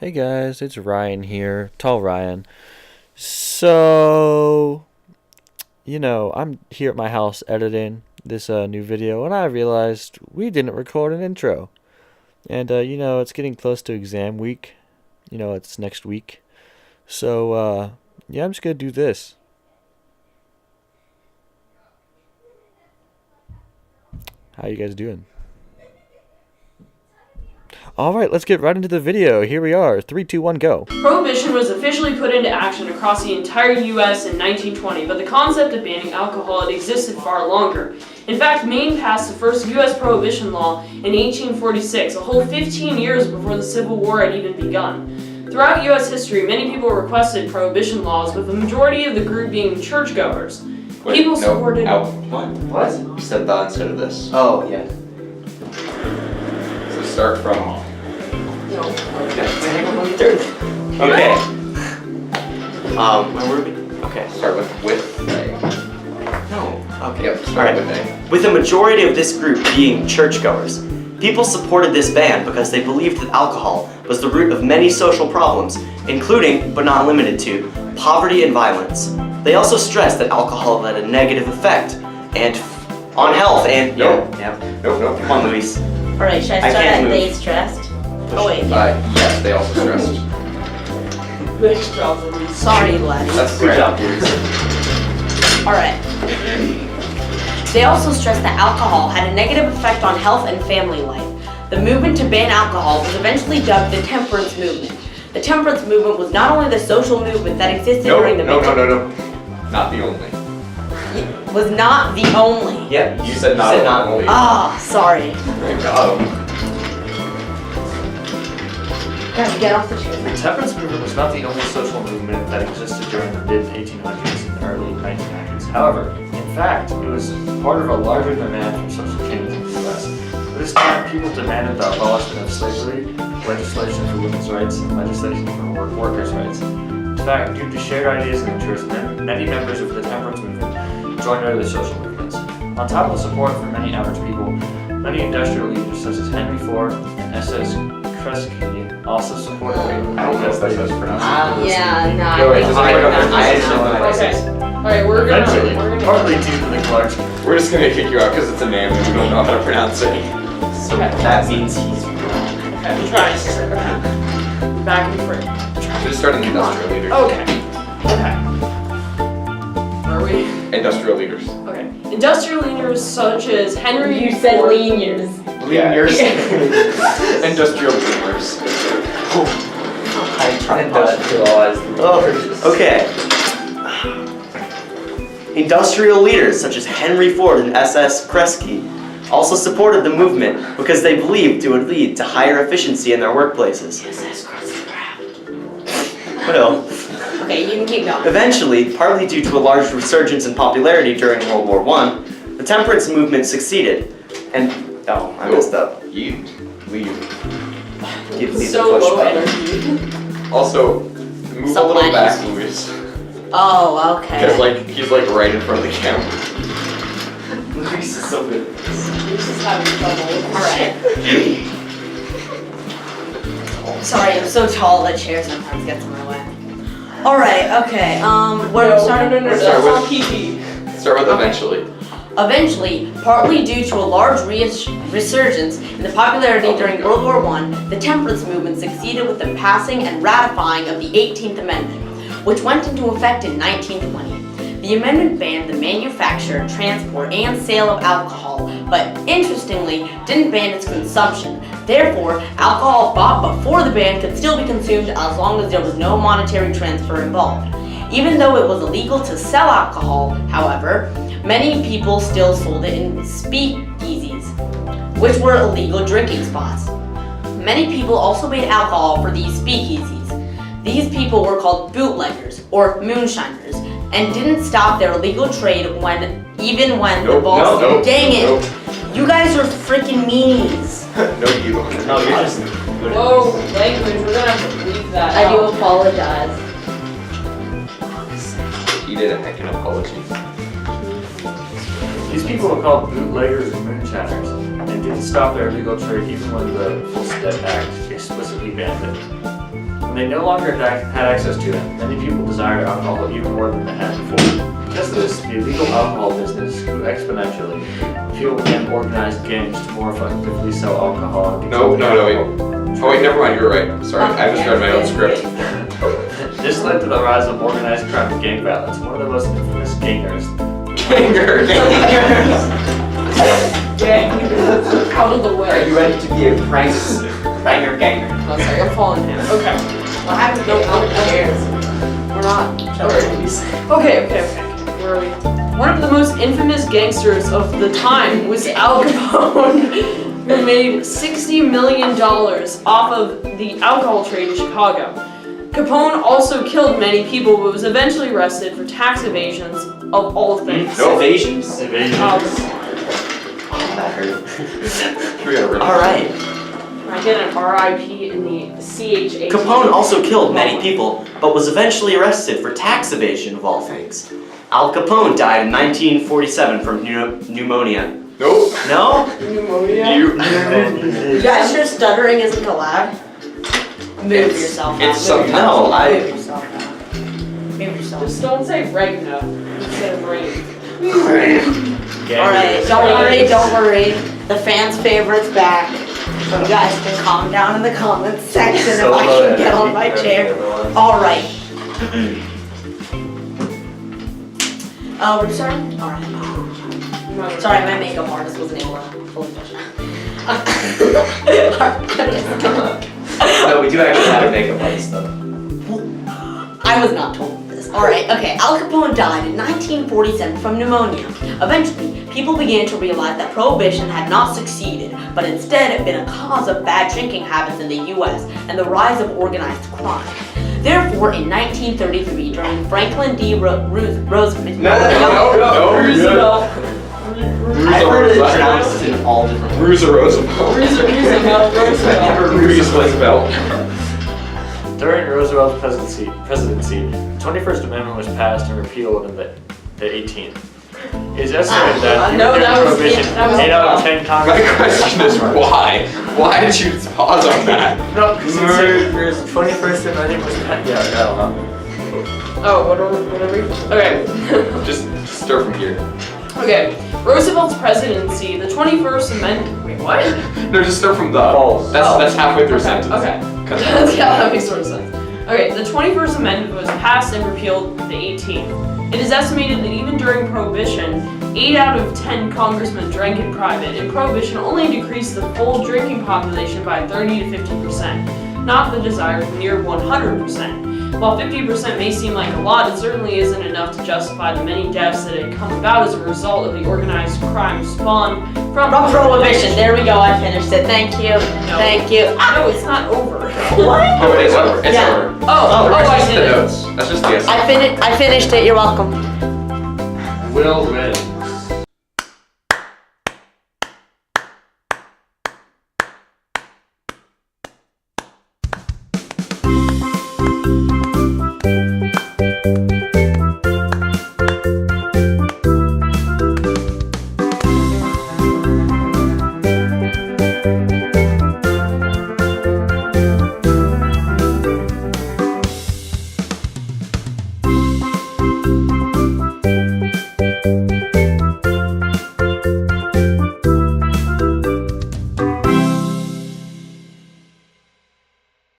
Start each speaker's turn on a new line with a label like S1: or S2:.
S1: Hey guys, it's Ryan here, Tall Ryan. So, I'm here at my house editing this new video, and I realized we didn't record an intro. And, it's getting close to exam week. It's next week. So, yeah, I'm just gonna do this. How you guys doing? Alright, let's get right into the video. Here we are. 3, 2, 1, go.
S2: Prohibition was officially put into action across the entire U.S. in 1920, but the concept of banning alcohol had existed far longer. In fact, Maine passed the first U.S. prohibition law in 1846, a whole 15 years before the Civil War had even begun. Throughout U.S. history, many people requested prohibition laws, with the majority of the group being churchgoers. People supported...
S3: What? You said that instead of this.
S4: Oh, yeah.
S3: So start from...
S2: No.
S3: Okay.
S4: Okay.
S3: Where were we?
S4: Okay.
S3: Start with A.
S4: No. Okay.
S3: Yep, start
S4: Alright.
S3: with A.
S4: With the majority of this group being churchgoers, people supported this ban because they believed that alcohol was the root of many social problems, including, but not limited to, poverty and violence. They also stressed that alcohol had a negative effect on health and...
S3: Nope.
S4: Yeah.
S3: Nope.
S4: Come on, Luis.
S5: Alright, should I
S4: I
S5: start
S4: can't
S5: at
S4: move.
S5: they stressed? Oh wait,
S3: Yes, they also stressed.
S2: Nice job, Louise.
S5: sorry laddie.
S3: That's
S4: Good
S3: great.
S4: job, Luis.
S5: Alright. They also stressed that alcohol had a negative effect on health and family life. The movement to ban alcohol was eventually dubbed the temperance movement. The temperance movement was not only the social movement that existed during the
S3: No. Not the only.
S5: was not the only.
S4: Yeah,
S3: You said not only.
S5: Ah, sorry.
S3: Got him.
S5: Guys, get off the chair.
S1: The temperance movement was not the only social movement that existed during the mid-1800s and early 1900s. However, in fact, it was part of a larger demand for social change in the U.S. At this time, people demanded the abolishment of slavery, legislation for women's rights, and legislation for workers' rights. In fact, due to shared ideas and interests, many members of the temperance movement joined other social movements. On top of the support from many average people, many industrial leaders such as Henry Ford and S.S. Kresge also supported it.
S3: I don't know if that's how it's pronounced.
S5: Yeah, no,
S3: No, wait,
S5: I think
S3: just wait, I
S5: it's
S3: actually know
S2: Okay. Alright, we're
S1: Eventually,
S2: gonna
S1: partly due to the large
S3: We're just gonna kick you out because it's a name and we don't know how to pronounce it.
S4: So that means he's...
S2: Okay, try. Back and forth.
S3: Just start in the industrial leaders.
S2: Okay. Where are we?
S3: Industrial leaders.
S2: Okay. Industrial leaders such as Henry
S5: You said
S2: Ford.
S5: lean years.
S3: Leaders. Industrial leaders.
S4: I try to industrialize. Oh, okay. Industrial leaders such as Henry Ford and S.S. Kresge also supported the movement because they believed it would lead to higher efficiency in their workplaces. Well,
S5: Okay, you can keep going.
S4: eventually, partly due to a large resurgence in popularity during World War I, the temperance movement succeeded. And, oh, I messed up.
S3: You leave.
S4: Give me the
S2: So
S4: push
S2: low
S4: button.
S2: energy.
S3: Also, move
S5: So
S3: a little
S5: ladies.
S3: back, Luis.
S5: Oh,
S3: Because
S5: okay.
S3: he's right in front of the camera.
S4: Luis is so good.
S2: He's just having trouble with this
S5: Alright. Sorry, I'm so tall that chair sometimes gets in my way. Alright, okay, where
S2: No,
S5: starting?
S2: no,
S3: Start with-
S2: that's all PP.
S3: Start with
S5: Okay.
S3: eventually.
S5: Eventually, partly due to a large resurgence in the popularity during World War I, the temperance movement succeeded with the passing and ratifying of the 18th Amendment, which went into effect in 1920. The amendment banned the manufacture, transport, and sale of alcohol, but interestingly, didn't ban its consumption. Therefore, alcohol bought before the ban could still be consumed as long as there was no monetary transfer involved. Even though it was illegal to sell alcohol, however, many people still sold it in speakeasies, which were illegal drinking spots. Many people also made alcohol for these speakeasies. These people were called bootleggers or moonshiners and didn't stop their illegal trade even when the boss.
S3: Nope,
S5: Dang it!
S3: nope.
S5: You guys are freaking meanies.
S3: No, you.
S4: No, you're just...
S2: Whoa, language, we're gonna have to leave that
S5: I do
S2: out.
S5: apologize.
S3: He did a heck of an apology.
S1: These people were called bootleggers and moonshiners, and didn't stop their illegal trade even when the Full Step Act explicitly banned it. they no longer had access to it, many people desired alcohol even more than they had before. Because of this, the illegal alcohol business grew exponentially. People began organized gangs to more effectively sell alcohol.
S3: No, wait. Oh wait, never mind, you were right. Sorry, I just read my own script.
S1: This led to the rise of organized crime and gang violence. One of the most infamous gangers.
S3: Gangers.
S2: Out of the
S6: Are
S2: way.
S6: you ready to be a banger ganger?
S2: Oh, sorry, I'm falling down. Okay.
S5: What happened to
S2: We're not.
S5: Okay.
S2: Okay. Where are we? One of the most infamous gangsters of the time was Al Capone, who made $60 million off of the alcohol trade in Chicago. Capone also killed many people, but was eventually arrested for tax evasions of all things.
S3: No.
S6: Evasions?
S1: Evasion.
S6: That hurt.
S3: We gotta rip.
S4: Alright.
S2: I get an RIP in the CHA.
S4: Capone also killed many people, but was eventually arrested for tax evasion of all things. Al Capone died in 1947 from pneumonia.
S3: Nope.
S4: No?
S2: Pneumonia.
S3: You.
S5: You guys sure stuttering isn't allowed? Move yourself
S3: It's
S5: out.
S3: sometimes
S4: No,
S5: Move
S4: I.
S5: yourself out. Move yourself.
S2: Just don't say right now instead of right.
S5: Alright, don't worry. The fans' favorite's back. You guys can calm down in the comments section if I can get on my chair. Alright. We're starting? Alright. Sorry, my makeup artist wasn't able to fully finish
S6: No, we do actually have a makeup artist though.
S5: I was not told this. Alright, okay. Al Capone died in 1947 from pneumonia. Eventually, people began to realize that Prohibition had not succeeded, but instead had been a cause of bad drinking habits in the US and the rise of organized crime. Therefore, in 1933, during Franklin D. Roosevelt,
S3: No.
S2: Roosevelt.
S4: I've heard it pronounced in all different ways.
S3: Roosevelt.
S2: Roosevelt.
S3: Roosevelt.
S1: During Roosevelt's presidency, the 21st Amendment was passed and repealed in the 18th. It is estimated that
S2: no,
S1: during
S2: that was-
S1: Prohibition,
S2: that was-
S1: 8 out of 10
S3: My
S1: Congress.
S3: question is why? Why did you pause on that?
S1: No, because the 21st Amendment was passed. Yeah, I don't know.
S2: Oh, what are we? Okay.
S3: Just start from here.
S2: Okay. Roosevelt's presidency, the 21st Amendment. Wait, what?
S3: No, just start from the.
S1: False.
S3: That's halfway through a sentence.
S2: Okay.
S3: Cut
S2: Yeah, that makes sort of sense. Okay, the 21st Amendment was passed and repealed the 18th. It is estimated that even during Prohibition, 8 out of 10 congressmen drank in private, and Prohibition only decreased the full drinking population by 30 to 50%, not the desired near 100%. While 50% may seem like a lot, it certainly isn't enough to justify the many deaths that had come about as a result of the organized crime spawned from
S5: Prohibition. There we go. I finished it. Thank you. Thank you.
S2: No, it's not over.
S5: What?
S3: Oh, it is over. It's
S5: Yeah.
S3: over.
S2: Oh,
S3: That's
S2: I
S3: just
S2: did
S3: the
S2: it.
S3: notes. That's just the essay.
S5: I finished it. You're welcome.
S1: Will win.